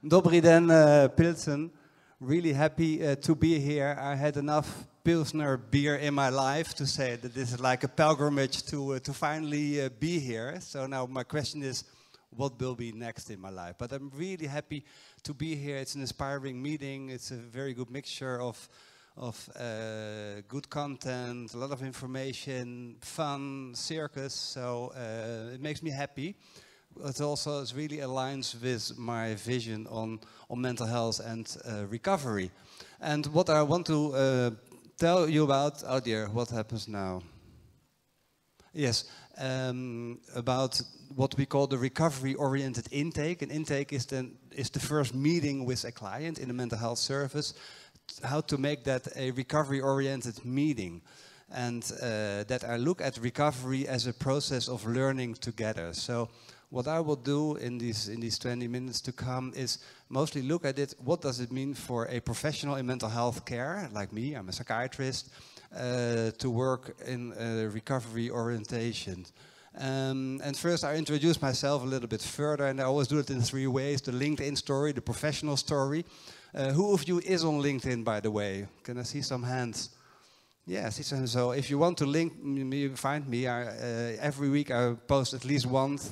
Dobrý den, Pilsen. Really happy to be here. I had enough Pilsner beer in my life to say that this is like a pilgrimage to finally be here. So now my question is, what will be next in my life? But I'm really happy to be here. It's an inspiring meeting. It's a very good mixture of good content, a lot of information, fun, circus. So it makes me happy. It also really aligns with my vision on mental health and recovery. And what I want to tell you about, oh dear, what happens now? Yes, about what we call the recovery-oriented intake. An intake is the first meeting with a client in a mental health service. How to make that a recovery-oriented meeting. And that I look at recovery as a process of learning together. So what I will do in these 20 minutes to come is mostly look at it, what does it mean for a professional in mental health care, like me, I'm a psychiatrist, to work in recovery orientation. And first I introduce myself a little bit further, and I always do it in 3 ways: the LinkedIn story, the professional story. Who of you is on LinkedIn, by the way? Can I see some hands? Yeah, so if you want to link me, find me. Every week I post at least once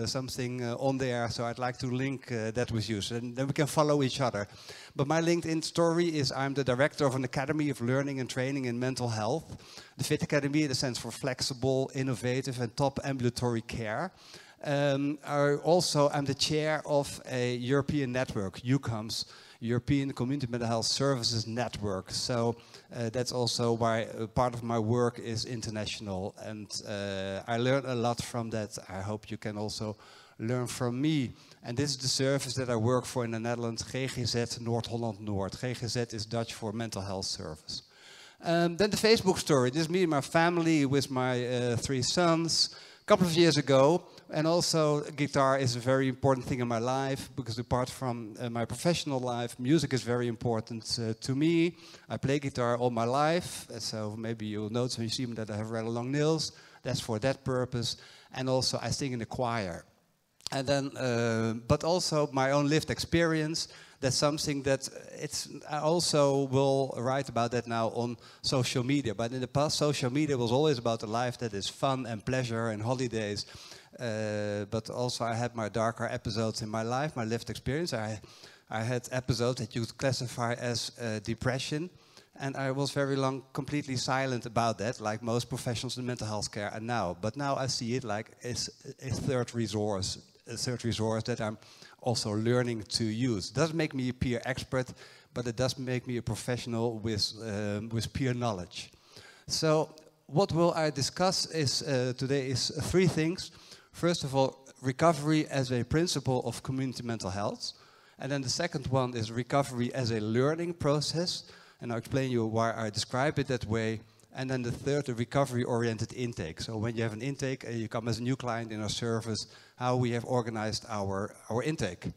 something on there, so I'd like to link that with you, so then we can follow each other. But my LinkedIn story is I'm the director of an academy of learning and training in mental health. The FIT Academy, in the sense for flexible, innovative and top ambulatory care. I'm the chair of a European network, EUCOMS, European Community Mental Health Services Network. So that's also why part of my work is international, and I learn a lot from that. I hope you can also learn from me. And this is the service that I work for in the Netherlands, GGZ Noord-Holland Noord. GGZ is Dutch for Mental Health Service. Then the Facebook story. This is me and my family with my 3 sons. A couple of years ago. And also guitar is a very important thing in my life, because apart from my professional life, music is very important to me. I play guitar all my life, so maybe you'll notice when you see me that I have rather long nails. That's for that purpose. And also I sing in a choir. And then, but also my own lived experience. That's something that I also will write about that now on social media. But in the past, social media was always about a life that is fun and pleasure and holidays. But also I had my darker episodes in my life, my lived experience. I had episodes that you could classify as depression. And I was very long completely silent about that, like most professionals in mental health care are now. But now I see it like it's a third resource that I'm also learning to use. It doesn't make me a peer expert, but it does make me a professional with peer knowledge. So what will I discuss today is 3 things. First of all, recovery as a principle of community mental health. And then the second one is recovery as a learning process. And I'll explain you why I describe it that way. And then the third, the recovery-oriented intake. So when you have an intake and you come as a new client in our service, how we have organized our intake.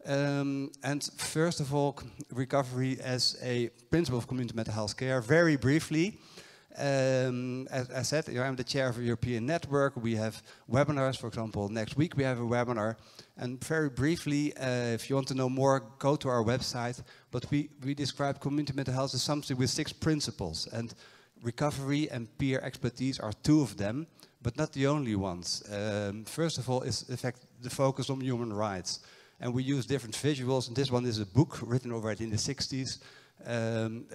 And first of all, recovery as a principle of community mental health care. Very briefly, as I said, I'm the chair of a European network. We have webinars, for example, next week we have a webinar. And very briefly, if you want to know more, go to our website. But we describe community mental health as something with 6 principles. And recovery and peer expertise are 2 of them, but not the only ones. First of all is, in fact, the focus on human rights. And we use different visuals, and this one is a book written already in the 60s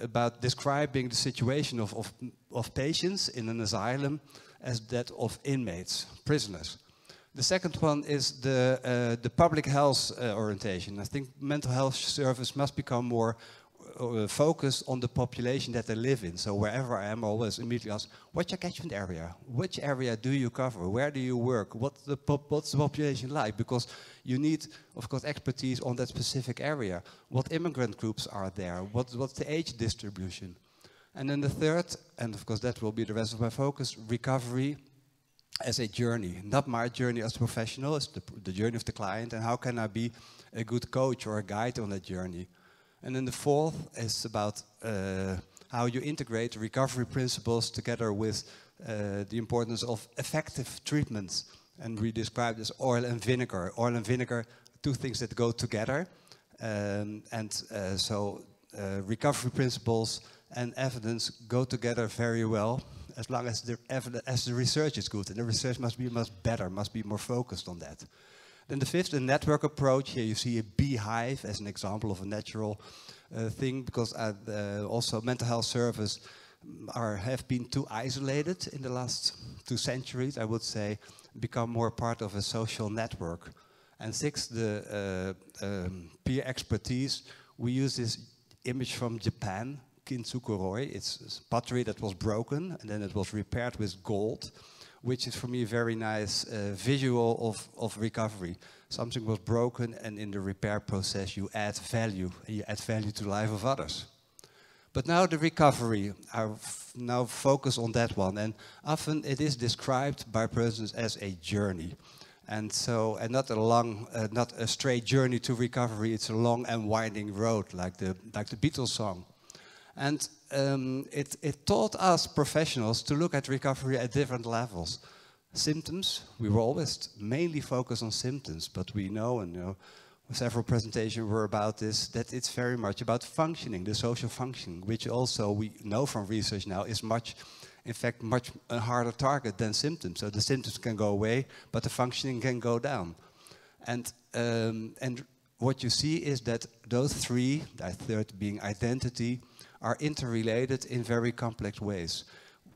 about describing the situation of patients in an asylum as that of inmates, prisoners. The second one is the public health orientation. I think mental health service must become more focused on the population that they live in. So wherever I am, I always immediately ask, what's your catchment area? Which area do you cover? Where do you work? What's the population like? Because you need, of course, expertise on that specific area. What immigrant groups are there? What's the age distribution? And then the third, and of course that will be the rest of my focus, recovery as a journey. Not my journey as a professional, it's the journey of the client, and how can I be a good coach or a guide on that journey. And then the fourth is about how you integrate recovery principles together with the importance of effective treatments. And we describe this oil and vinegar. Oil and vinegar, 2 things that go together. So recovery principles and evidence go together very well, as long as the research is good, and the research must be must be more focused on that. Then the fifth, the network approach. Here you see a beehive as an example of a natural thing, because also mental health service have been too isolated in the last 2 centuries, I would say, become more part of a social network. And sixth, the peer expertise. We use this image from Japan, kintsukuroi. It's pottery that was broken and then it was repaired with gold, which is for me a very nice visual of recovery. Something was broken, and in the repair process you add value, and you add value to the life of others. But now the recovery, I now focus on that one, and often it is described by persons as a journey. And not a long, not a straight journey to recovery, it's a long and winding road, like the Beatles song. And it taught us professionals to look at recovery at different levels. Symptoms, we were always mainly focused on symptoms, but we know, and several presentations were about this, that it's very much about functioning, the social functioning, which also we know from research now is much a harder target than symptoms. So the symptoms can go away, but the functioning can go down. And what you see is that those three, the third being identity, are interrelated in very complex ways.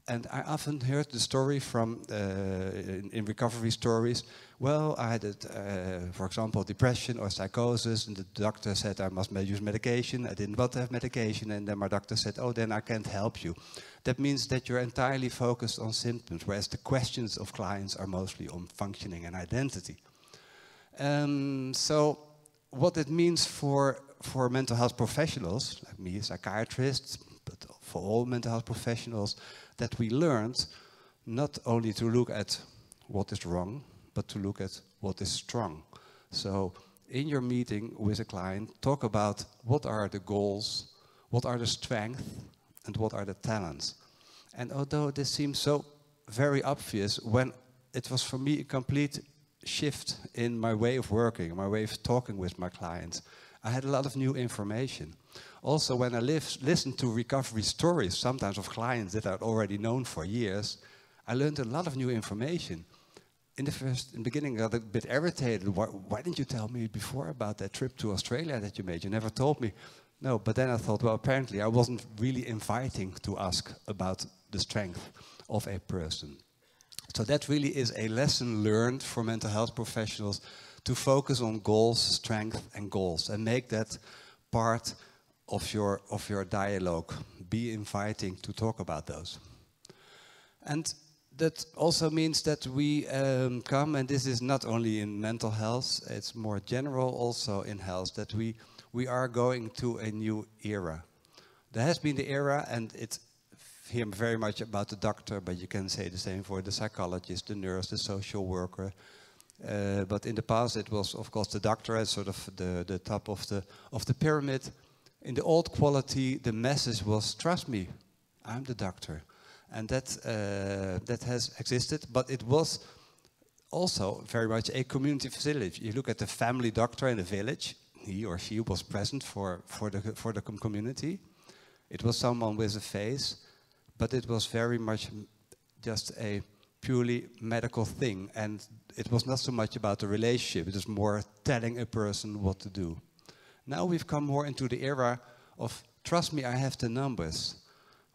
And I often heard the story from, in recovery stories, well, I had, for example, depression or psychosis, and the doctor said I must use medication. I didn't want to have medication, and then my doctor said, oh, then I can't help you. That means that you're entirely focused on symptoms, whereas the questions of clients are mostly on functioning and identity. So what it means for mental health professionals, like me, psychiatrists, but for all mental health professionals, that we learned not only to look at what is wrong, but to look at what is strong. So in your meeting with a client, talk about what are the goals, what are the strengths, and what are the talents. And although this seems so very obvious, when it was for me a complete shift in my way of working, my way of talking with my clients, I had a lot of new information. Also, when I listened to recovery stories, sometimes of clients that I'd already known for years, I learned a lot of new information. In the beginning, I got a bit irritated. Why didn't you tell me before about that trip to Australia that you made? You never told me. No, but then I thought, well, apparently I wasn't really inviting to ask about the strength of a person. So that really is a lesson learned for mental health professionals, to focus on goals, strength, and goals, and make that part of your dialogue. Be inviting to talk about those. And that also means that we come, and this is not only in mental health, it's more general also in health, that we are going to a new era. There has been the era, and it's here very much about the doctor, but you can say the same for the psychologist, the nurse, the social worker. But in the past it was, of course, the doctor as sort of the top of the pyramid. In the old quality, the message was, trust me, I'm the doctor. And that has existed, but it was also very much a community facility. You look at the family doctor in the village, he or she was present for the community. It was someone with a face, but it was very much just a purely medical thing, and it was not so much about the relationship, it was more telling a person what to do. Now we've come more into the era of, trust me, I have the numbers,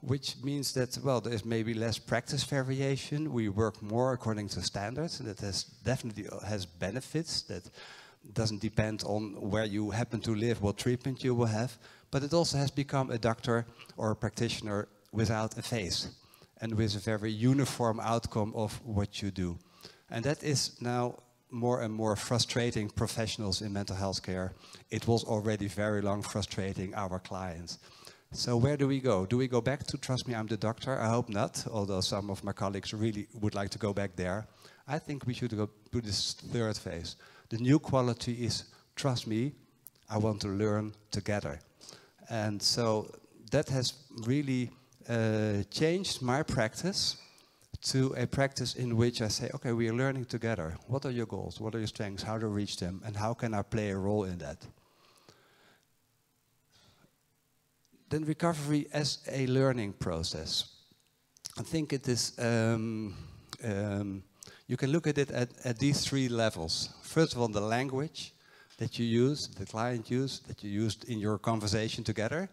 which means that, well, there is maybe less practice variation, we work more according to standards, and that definitely has benefits, that doesn't depend on where you happen to live, what treatment you will have, but it also has become a doctor or a practitioner without a face, and with a very uniform outcome of what you do. And that is now more and more frustrating professionals in mental health care. It was already very long frustrating our clients. So where do we go? Do we go back to, trust me, I'm the doctor? I hope not, although some of my colleagues really would like to go back there. I think we should go to this third phase. The new quality is, trust me, I want to learn together. And so that has really changed my practice to a practice in which I say, okay, we are learning together. What are your goals? What are your strengths? How to reach them? And how can I play a role in that? Then recovery as a learning process. I think it is, you can look at it at these three levels. First of all, the language that you use, the client used, that you used in your conversation together.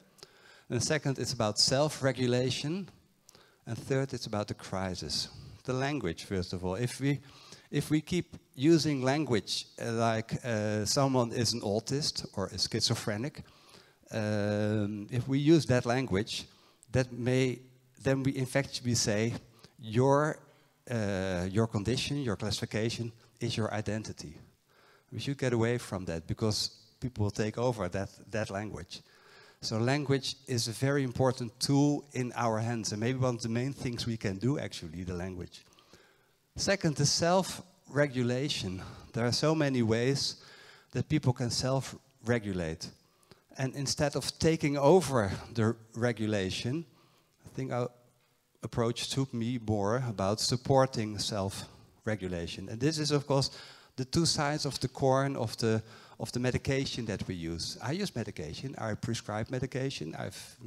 And second, it's about self-regulation. And third, it's about the crisis. The language, first of all. If we keep using language like someone is an autist or a schizophrenic, if we use that language, then we in fact we say your condition, your classification is your identity. We should get away from that because people will take over that language. So language is a very important tool in our hands, and maybe one of the main things we can do actually, the language. Second, the self-regulation. There are so many ways that people can self-regulate. And instead of taking over the regulation, I think our approach took me more about supporting self-regulation. And this is, of course, the two sides of the coin of the medication that we use. I use medication, I prescribe medication. I've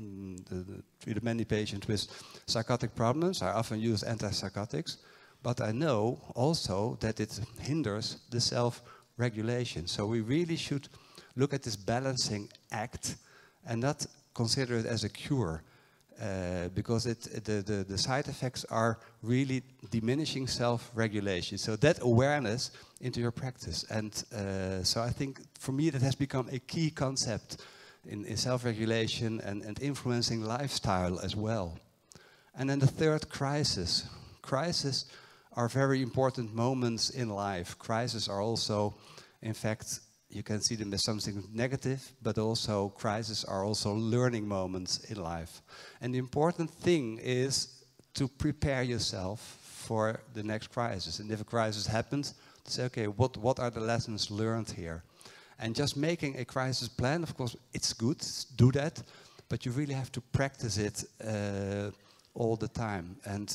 treated many patients with psychotic problems. I often use antipsychotics. But I know also that it hinders the self-regulation. So we really should look at this balancing act and not consider it as a cure. Because the side effects are really diminishing self-regulation. So that awareness into your practice. And so I think for me that has become a key concept in self-regulation and influencing lifestyle as well. And then the third, crisis. Crisis are very important moments in life. Crises are also, in fact, you can see them as something negative, but also crises are also learning moments in life. And the important thing is to prepare yourself for the next crisis. And if a crisis happens, to say, okay, what are the lessons learned here? And just making a crisis plan, of course, it's good, do that, but you really have to practice it all the time. And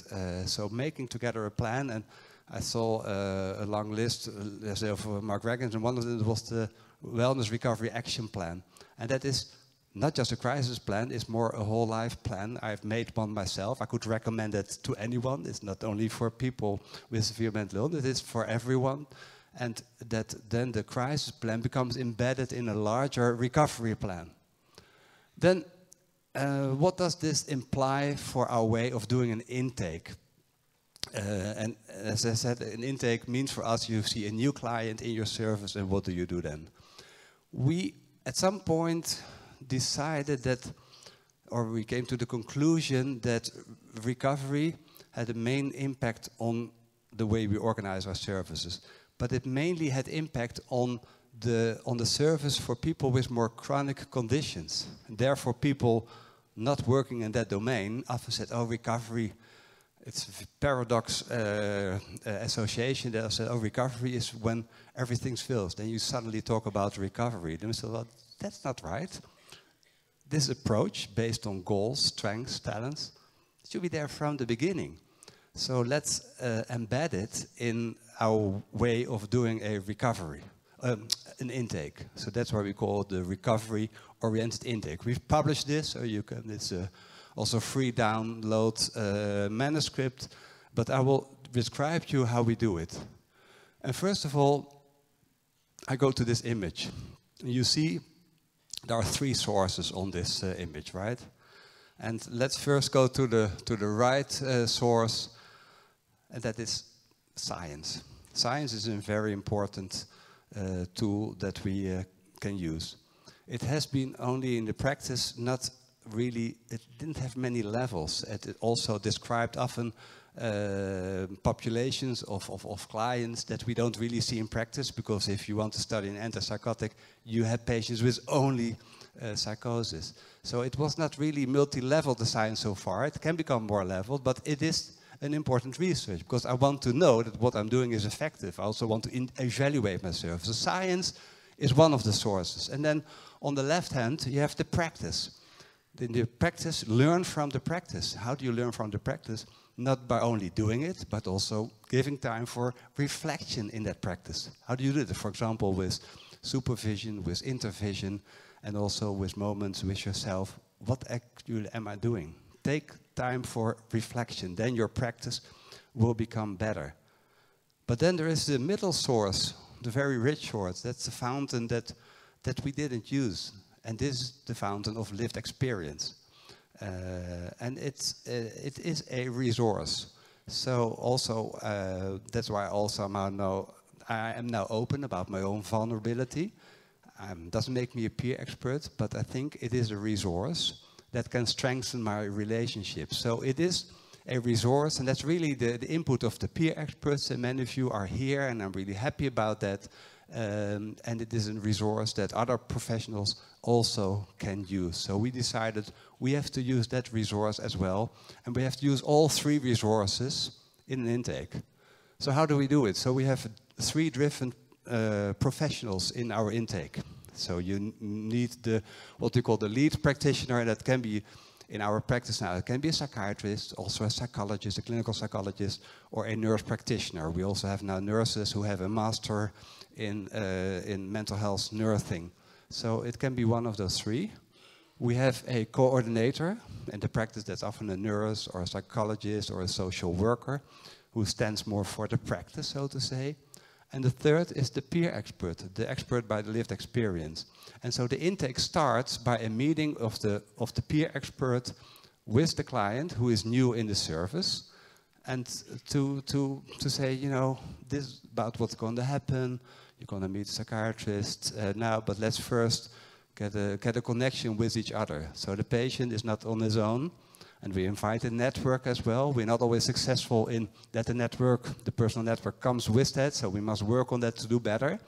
so making together a plan, and I saw a long list of Mark Reggins, and one of them was the Wellness Recovery Action Plan. And that is not just a crisis plan, it's more a whole life plan. I've made one myself. I could recommend it to anyone. It's not only for people with severe mental illness, it's for everyone. And that then the crisis plan becomes embedded in a larger recovery plan. Then what does this imply for our way of doing an intake? And as I said, an intake means for us, you see a new client in your service, and what do you do then? We, at some point, decided that, or we came to the conclusion that recovery had a main impact on the way we organize our services. But it mainly had impact on the service for people with more chronic conditions. And therefore, people not working in that domain often said, oh, recovery, it's a paradox association that said, oh, recovery is when everything fails. Then you suddenly talk about recovery. Then we said, well, that's not right. This approach, based on goals, strengths, talents, should be there from the beginning. So let's embed it in our way of doing a recovery, an intake. So that's why we call it the recovery-oriented intake. We've published this, so you can. It's also free download manuscript, but I will describe to you how we do it. And first of all, I go to this image. You see, there are three sources on this image, right? And let's first go to the right source, and that is science. Science is a very important tool that we can use. It has been only in the practice, not really, it didn't have many levels. It also described often populations of clients that we don't really see in practice, because if you want to study an antipsychotic, you have patients with only psychosis. So it was not really multi-level, the science so far. It can become more leveled, but it is an important research, because I want to know that what I'm doing is effective. I also want to evaluate myself. So science is one of the sources. And then on the left hand, you have the practice. In the practice, learn from the practice. How do you learn from the practice? Not by only doing it, but also giving time for reflection in that practice. How do you do it? For example, with supervision, with intervision, and also with moments with yourself what actually am I doing? Take time for reflection, then your practice will become better. But then there is the middle source, the very rich source. That's the fountain that we didn't use. And this is the fountain of lived experience. And it is a resource. So also, that's why also I am now open about my own vulnerability. Doesn't make me a peer expert, but I think it is a resource that can strengthen my relationship. So it is a resource, and that's really the input of the peer experts, and many of you are here, and I'm really happy about that. And it is a resource that other professionals also can use. So we decided we have to use that resource as well, and we have to use all three resources in an intake. So how do we do it? So we have 3 different professionals in our intake. So you need what we call the lead practitioner, and that can be, in our practice now, it can be a psychiatrist, also a psychologist, a clinical psychologist, or a nurse practitioner. We also have now nurses who have a master in mental health nursing. So it can be one of those 3. We have a coordinator, in the practice that's often a nurse or a psychologist or a social worker, who stands more for the practice, so to say. And the third is the peer expert, the expert by the lived experience. And so the intake starts by a meeting of the peer expert with the client who is new in the service, and to say, you know, this is about what's going to happen. You're going to meet a psychiatrist now, but let's first get a connection with each other. So the patient is not on his own. And we invite a network as well. We're not always successful in that the personal network comes with that, so we must work on that to do better.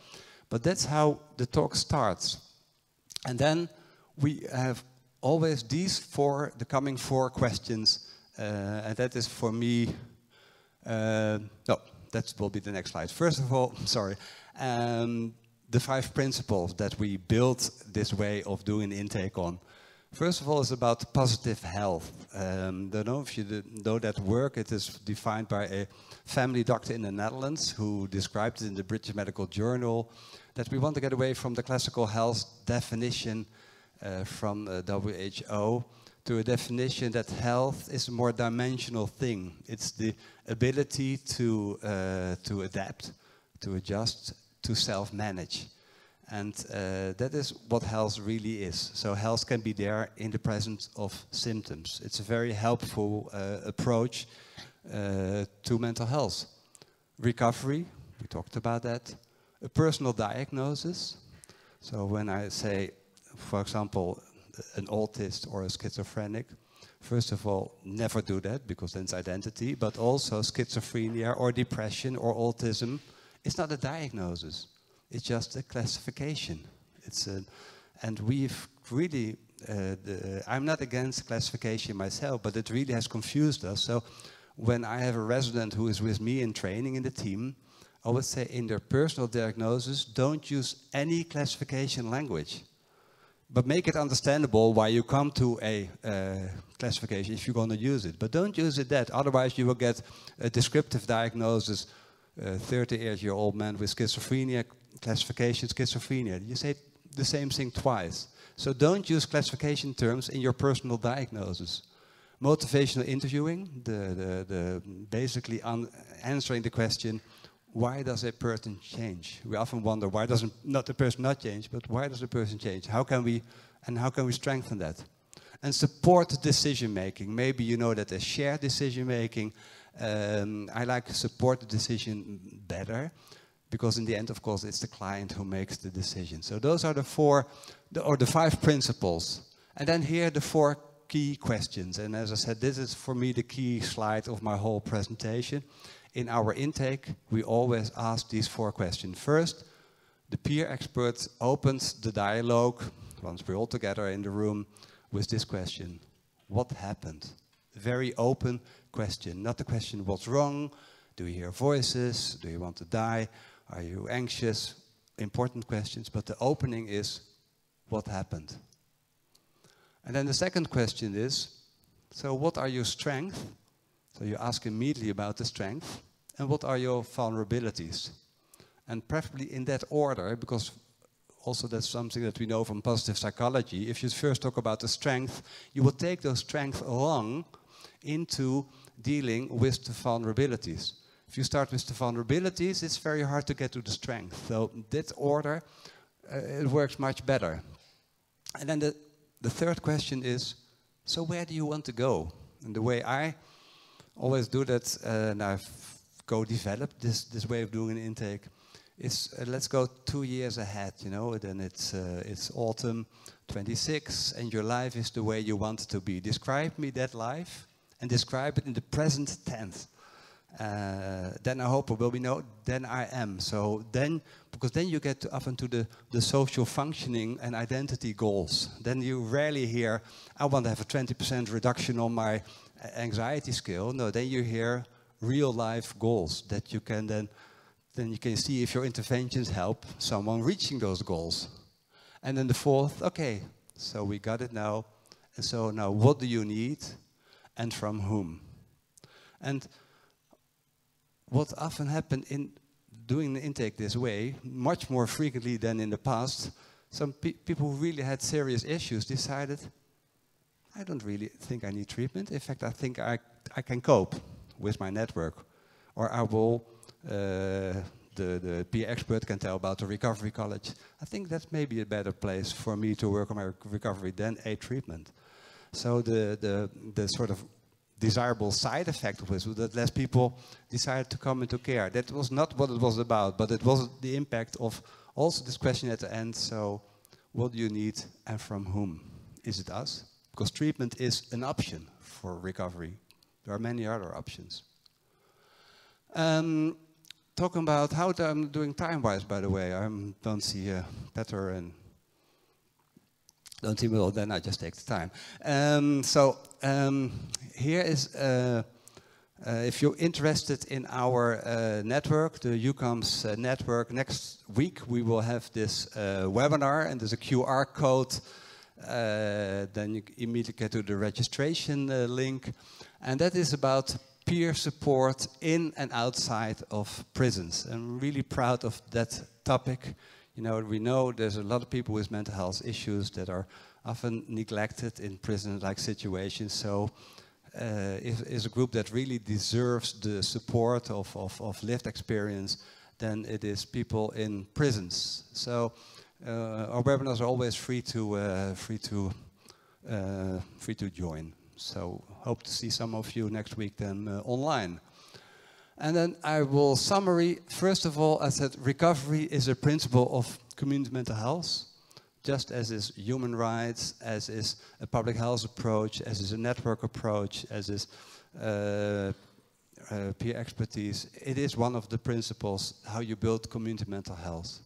But that's how the talk starts. And then we have always the coming 4 questions, and that is for me, no, that will be the next slide. First of all, sorry, the 5 principles that we built this way of doing intake on. First of all, it's about positive health. Don't know if you know that work. It is defined by a family doctor in the Netherlands who described it in the British Medical Journal, that we want to get away from the classical health definition from WHO to a definition that health is a more dimensional thing. It's the ability to adapt, to adjust, to self-manage. And that is what health really is. So health can be there in the presence of symptoms. It's a very helpful approach to mental health. Recovery, we talked about that. A personal diagnosis. So when I say, for example, an autist or a schizophrenic, first of all, never do that, because then it's identity. But also schizophrenia or depression or autism, it's not a diagnosis. It's just a classification. And we've really, I'm not against classification myself, but it really has confused us. So when I have a resident who is with me in training in the team, I would say in their personal diagnosis, don't use any classification language. But make it understandable why you come to a classification if you're going to use it. But don't use it that, otherwise you will get a descriptive diagnosis, 38-year-old man with schizophrenia, classification schizophrenia. You say the same thing twice. So don't use classification terms in your personal diagnosis. Motivational interviewing, basically answering the question, why does a person change? We often wonder, why does not the person not change, but why does the person change? How can we strengthen that? And support decision making. Maybe you know that a shared decision making, I like support the decision better, because in the end, of course, it's the client who makes the decision. So those are the 5 principles. And then here are the 4 key questions. And as I said, this is for me the key slide of my whole presentation. In our intake, we always ask these 4 questions. First, the peer expert opens the dialogue, once we're all together in the room, with this question: what happened? A very open question, not the question, what's wrong? Do you hear voices? Do you want to die? Are you anxious? Important questions, but the opening is, what happened? And then the second question is, so what are your strengths? So you ask immediately about the strength. And what are your vulnerabilities? And preferably in that order, because also that's something that we know from positive psychology. If you first talk about the strength, you will take those strengths along into dealing with the vulnerabilities. If you start with the vulnerabilities, it's very hard to get to the strength. So that order, it works much better. And then the third question is, so where do you want to go? And the way I always do that, and I've developed this way of doing an intake, is let's go 2 years ahead, you know, then it's autumn 26, and your life is the way you want it to be. Describe me that life, and describe it in the present tense. Then I hope it will be no, then I am. So then, because then you get up into the social functioning and identity goals. Then you rarely hear, I want to have a 20% reduction on my anxiety scale. No, then you hear real life goals that you can then you can see if your interventions help someone reaching those goals. And then the fourth, okay, so we got it now. And so now what do you need and from whom? And what often happened in doing the intake this way, much more frequently than in the past, some people who really had serious issues decided, I don't really think I need treatment. In fact, I think I can cope with my network. Or I will, the peer expert can tell about the recovery college. I think that's maybe a better place for me to work on my recovery than a treatment. So the sort of desirable side effect of this was that less people decided to come into care. That was not what it was about, but it was the impact of also this question at the end. So what do you need and from whom? Is it us? Because treatment is an option for recovery. There are many other options. Talking about how I'm doing time-wise, by the way. I don't see Petter and don't see Will, then I just take the time. Here is, if you're interested in our network, the UCOMS network, next week we will have this webinar, and there's a QR code. Then you immediately get to the registration link. And that is about peer support in and outside of prisons. I'm really proud of that topic. You know, we know there's a lot of people with mental health issues that are often neglected in prison-like situations. So is a group that really deserves the support of lived experience, then it is people in prisons. So our webinars are always free to join. So hope to see some of you next week then online. And then I will summary. First of all, I said recovery is a principle of community mental health, just as is human rights, as is a public health approach, as is a network approach, as is peer expertise. It is one of the principles how you build community mental health.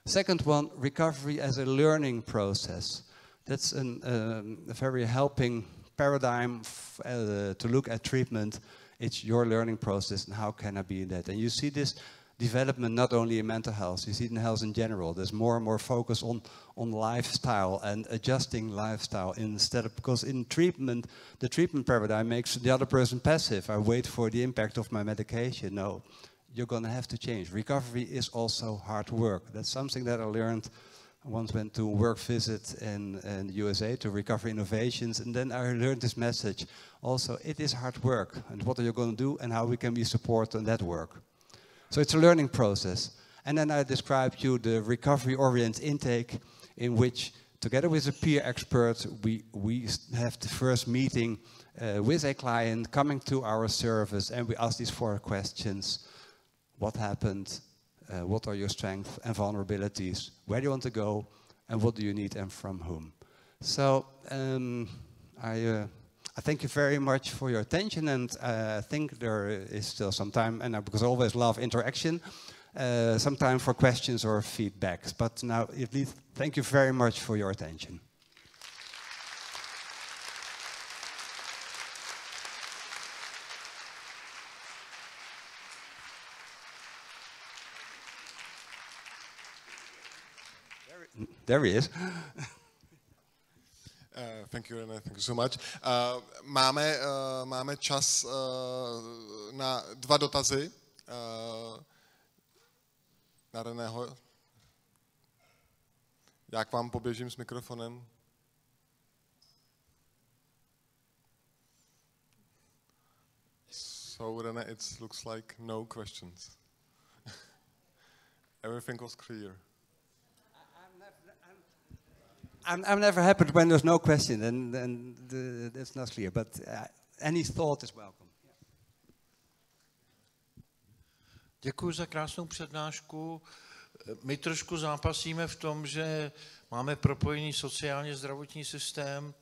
Second one, recovery as a learning process. That's a very helping paradigm to look at treatment. It's your learning process, and how can I be in that? And you see this development not only in mental health, you see it in health in general. There's more and more focus on lifestyle and adjusting lifestyle instead of, because in treatment, the treatment paradigm makes the other person passive. I wait for the impact of my medication. No, you're going to have to change. Recovery is also hard work. That's something that I learned. I once went to a work visit in the USA to Recovery Innovations, and then I learned this message. Also, it is hard work, and what are you going to do, and how we can be support on that work. So it's a learning process. And then I described you the recovery-oriented intake, in which, together with a peer expert, we have the first meeting with a client coming to our service, and we ask these 4 questions. What happened? What are your strengths and vulnerabilities? Where do you want to go? And what do you need and from whom? So I thank you very much for your attention, and I think there is still some time, and because I always love interaction, some time for questions or feedbacks. But now, at least, thank you very much for your attention. There he is. Thank you, René. Thank you so much. Máme čas na 2 dotazy. Na Reného. Já k vám poběžím s mikrofonem. So René, it looks like no questions. Everything was clear. I'm never happy when there's no question, and it's not clear. But any thought is welcome. Děkuji za krásnou přednášku. My trošku zápasíme v tom, že máme propojený sociálně zdravotní systém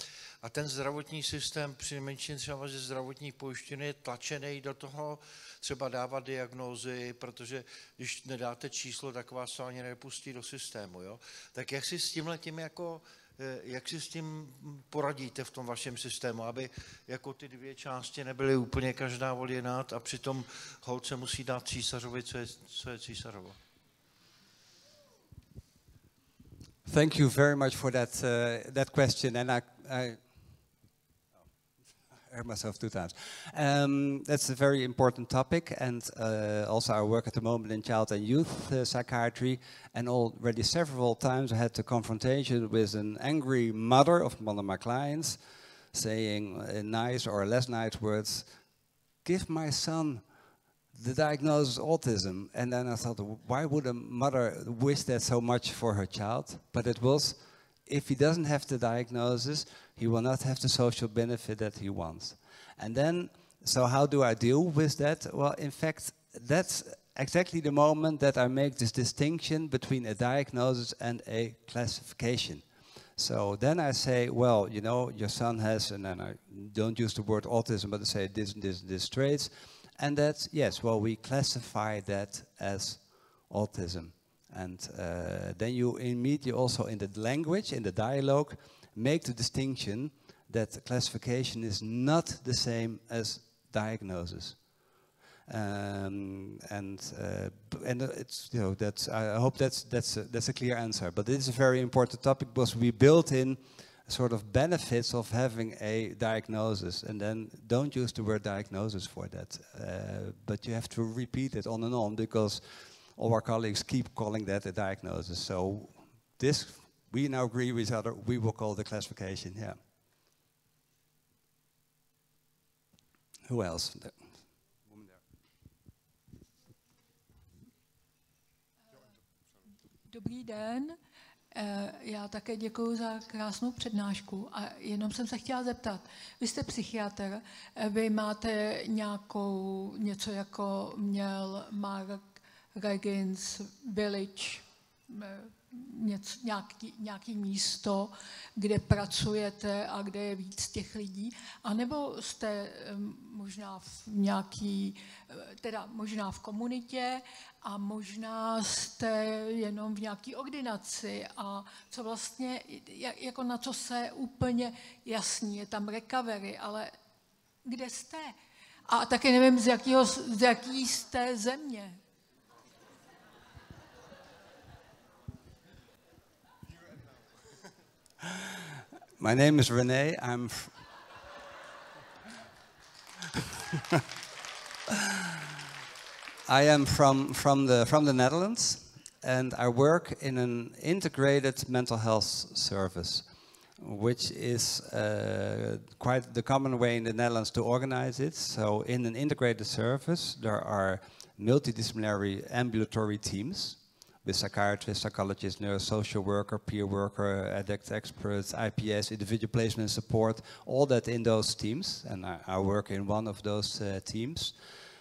a ten zdravotní systém přinejmenším třeba ze zdravotní pojištěny je tlačený do toho třeba dávat diagnózy, protože když nedáte číslo, tak vás to ani nepustí do systému. Jo? Tak jak si s tímhletím jak si s tím poradíte v tom vašem systému, aby jako ty dvě části nebyly úplně každá odjenát a přitom holce musí dát císařovi, co je císařovo? Thank you very much for that question, and I heard myself 2 times. That's a very important topic, and also I work at the moment in child and youth psychiatry, and already several times I had the confrontation with an angry mother of one of my clients, saying in nice or less nice words, "Give my son the diagnosis autism." And then I thought, why would a mother wish that so much for her child? But it was, if he doesn't have the diagnosis, he will not have the social benefit that he wants. And then, so how do I deal with that? Well, in fact, that's exactly the moment that I make this distinction between a diagnosis and a classification. So then I say, well, you know, your son has, and then I don't use the word autism, but I say this traits. And that's, yes, well, we classify that as autism. And then you immediately also in the language, in the dialogue, make the distinction that classification is not the same as diagnosis. And it's, you know, that's, I hope that's a clear answer. But it is a very important topic because we built in sort of benefits of having a diagnosis, and then don't use the word diagnosis for that. But you have to repeat it on and on because all our colleagues keep calling that a diagnosis. So this, we now agree with each other, we will call the classification, yeah. Who else? The woman there. Dobrý den. Já také děkuji za krásnou přednášku a jenom jsem se chtěla zeptat, vy jste psychiatr, vy máte něco jako měl Mark Regens Village, nějaký místo, kde pracujete a kde je víc těch lidí, anebo jste možná možná v komunitě a možná jste jenom v nějaké ordinaci a co vlastně, jako na co se úplně jasní, je tam recovery, ale kde jste? A taky nevím, z jaký jste země. My name is René. I am from the Netherlands, and I work in an integrated mental health service, which is quite the common way in the Netherlands to organize it. So in an integrated service, there are multidisciplinary ambulatory teams with psychiatrists, psychologists, nurse, social worker, peer worker, addict experts, IPS, individual placement support, all that in those teams. And I work in one of those teams.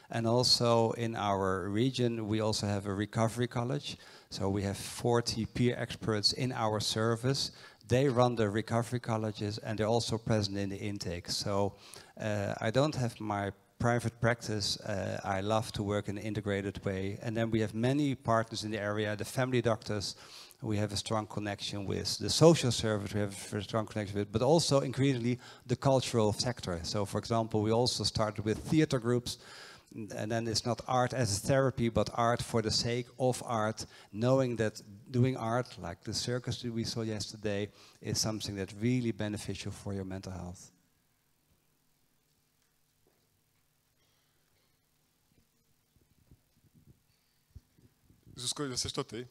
And also in our region, we also have a recovery college. So we have 40 peer experts in our service. They run the recovery colleges and they're also present in the intake. So I don't have my private practice. I love to work in an integrated way. And then we have many partners in the area, the family doctors, we have a strong connection with. The social service, we have a very strong connection with, but also increasingly the cultural sector. So for example, we also started with theater groups, and then it's not art as a therapy, but art for the sake of art, knowing that doing art, like the circus that we saw yesterday, is something that's really beneficial for your mental health. Zuzko, jsi to ty?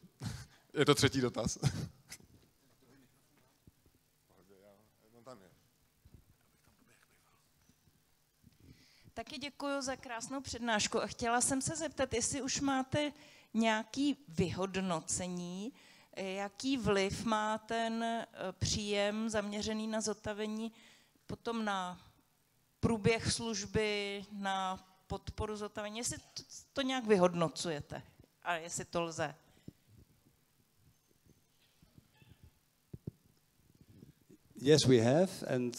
Je to třetí dotaz. Taky děkuji za krásnou přednášku a chtěla jsem se zeptat, jestli už máte nějaký vyhodnocení, jaký vliv má ten příjem zaměřený na zotavení potom na průběh služby, na podporu zotavení, jestli to nějak vyhodnocujete a jestli to lze. Yes, we have, and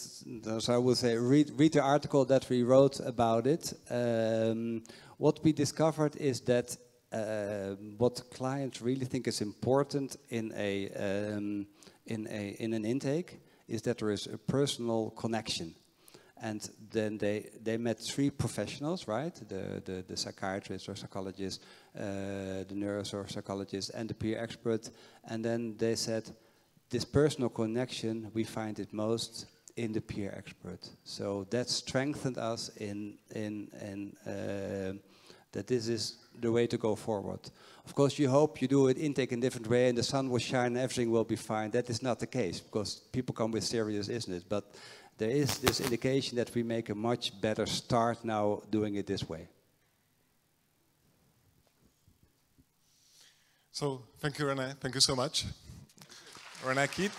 so I would say read the article that we wrote about it. What we discovered is that what clients really think is important in an intake is that there is a personal connection. And then they met 3 professionals, right? The psychiatrist or psychologist, the nurse or psychologist, and the peer expert. And then they said, this personal connection, we find it most in the peer expert. So that strengthened us in that this is the way to go forward. Of course, you hope you do it intake in a different way and the sun will shine and everything will be fine. That is not the case, because people come with serious illness. But there is this indication that we make a much better start now doing it this way. So, thank you, René. Thank you so much. René Keet.